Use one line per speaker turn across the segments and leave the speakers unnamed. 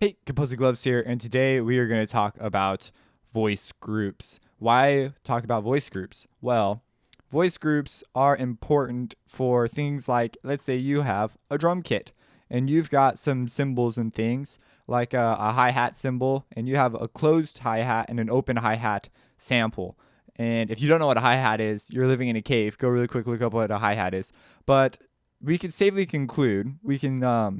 Hey, Composing Gloves here, and today we are going to talk about voice groups. Why talk about voice groups? Well, voice groups are important for things like, let's say you have a drum kit, and you've got some cymbals and things, like a hi-hat cymbal, and you have a closed hi-hat and an open hi-hat sample. And if you don't know what a hi-hat is, you're living in a cave. Go really quick, look up what a hi-hat is. But we can safely conclude, we can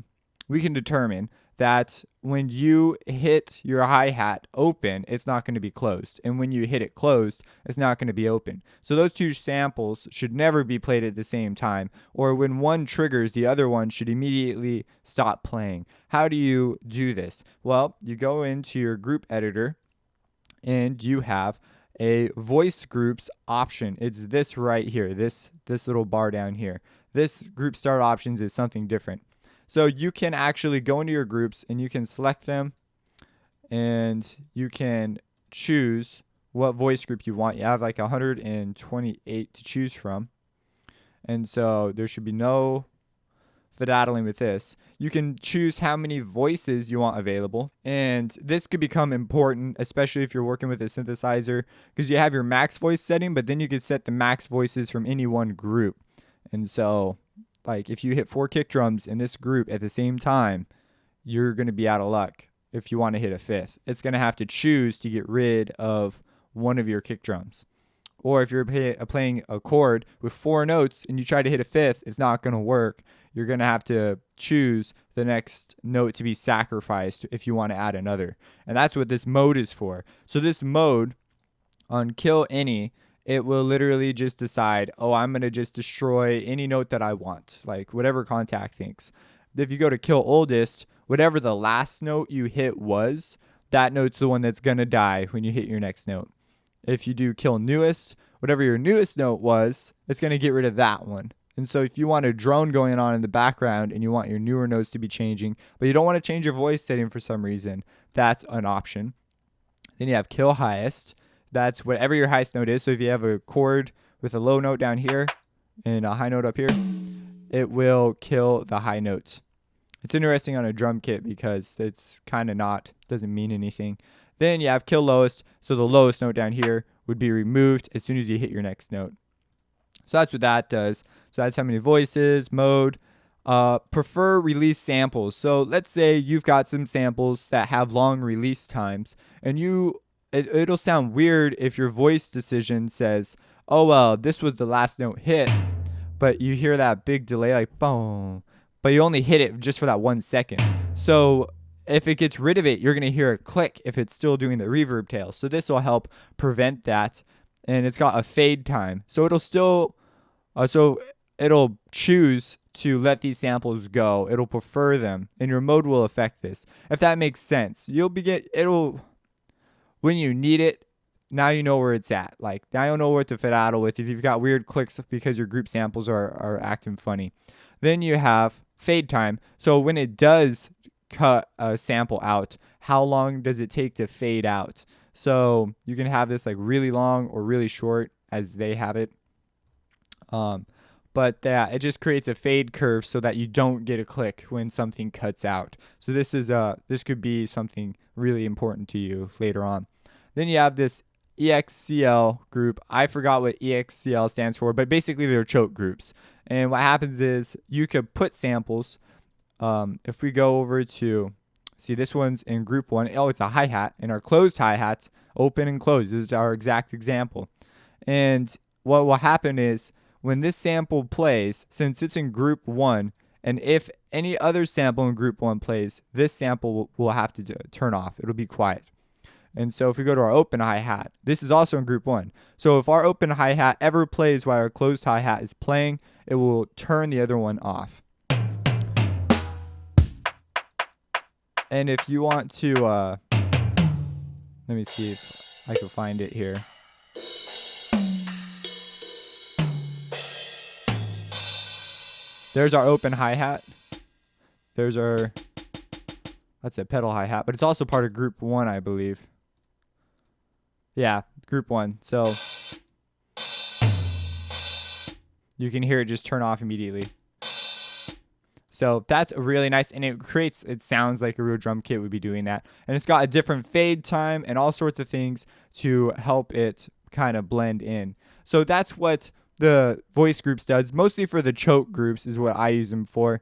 determine that when you hit your hi-hat open, it's not going to be closed. And when you hit it closed, it's not going to be open. So those two samples should never be played at the same time. Or when one triggers, the other one should immediately stop playing. How do you do this? Well, you go into your group editor and you have a voice groups option. It's this right here, this little bar down here. This group start options is something different. So you can actually go into your groups and you can select them and you can choose what voice group you want. You have like 128 to choose from. And so there should be no fiddling with this. You can choose how many voices you want available. And this could become important, especially if you're working with a synthesizer, because you have your max voice setting, but then you could set the max voices from any one group. And so like if you hit 4 kick drums in this group at the same time, you're going to be out of luck if you want to hit a 5th. It's going to have to choose to get rid of one of your kick drums. Or if you're playing a chord with 4 notes and you try to hit a 5th, it's not going to work. You're going to have to choose the next note to be sacrificed if you want to add another. And that's what this mode is for. So this mode on kill any, it will literally just decide, oh, I'm going to just destroy any note that I want, like whatever Kontakt thinks. If you go to kill oldest, whatever the last note you hit was, that note's the one that's going to die when you hit your next note. If you do kill newest, whatever your newest note was, it's going to get rid of that one. And so if you want a drone going on in the background and you want your newer notes to be changing, but you don't want to change your voice setting for some reason, that's an option. Then you have kill highest. That's whatever your highest note is. So if you have a chord with a low note down here and a high note up here, it will kill the high notes. It's interesting on a drum kit because it's kind of doesn't mean anything. Then you have kill lowest. So the lowest note down here would be removed as soon as you hit your next note. So that's what that does. So that's how many voices, mode. Prefer release samples. So let's say you've got some samples that have long release times and it'll sound weird if your voice decision says, oh, well, this was the last note hit, but you hear that big delay like boom, but you only hit it just for that 1 second. So if it gets rid of it, you're going to hear a click if it's still doing the reverb tail. So this will help prevent that. And it's got a fade time. So it'll choose to let these samples go. It'll prefer them, and your mode will affect this. If that makes sense, when you need it, now you know where it's at. Like now you know what to fiddle with if you've got weird clicks because your group samples are acting funny. Then you have fade time. So when it does cut a sample out, how long does it take to fade out? So you can have this like really long or really short as they have it. But yeah, it just creates a fade curve so that you don't get a click when something cuts out. So this could be something really important to you later on. Then you have this EXCL group. I forgot what EXCL stands for, but basically they're choke groups. And what happens is you could put samples. If we go over to, see this one's in group 1. Oh, it's a hi-hat. And our closed hi-hats, open and closed. This is our exact example. And what will happen is when this sample plays, since it's in group 1, and if any other sample in group 1 plays, this sample will have to turn off. It'll be quiet. And so if we go to our open hi-hat, this is also in group 1. So if our open hi-hat ever plays while our closed hi-hat is playing, it will turn the other one off. And if you want to, let me see if I can find it here. There's our open hi-hat. That's a pedal hi-hat, but it's also part of group 1, I believe. Yeah, group 1. So you can hear it just turn off immediately. So that's really nice, and it sounds like a real drum kit would be doing that. And it's got a different fade time and all sorts of things to help it kind of blend in. So that's what the voice groups does, mostly for the choke groups is what I use them for.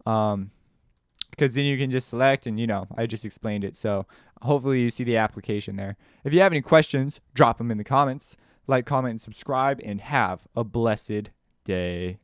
Because then you can just select, and I just explained it. So hopefully you see the application there. If you have any questions, drop them in the comments. Like, comment, and subscribe, and have a blessed day.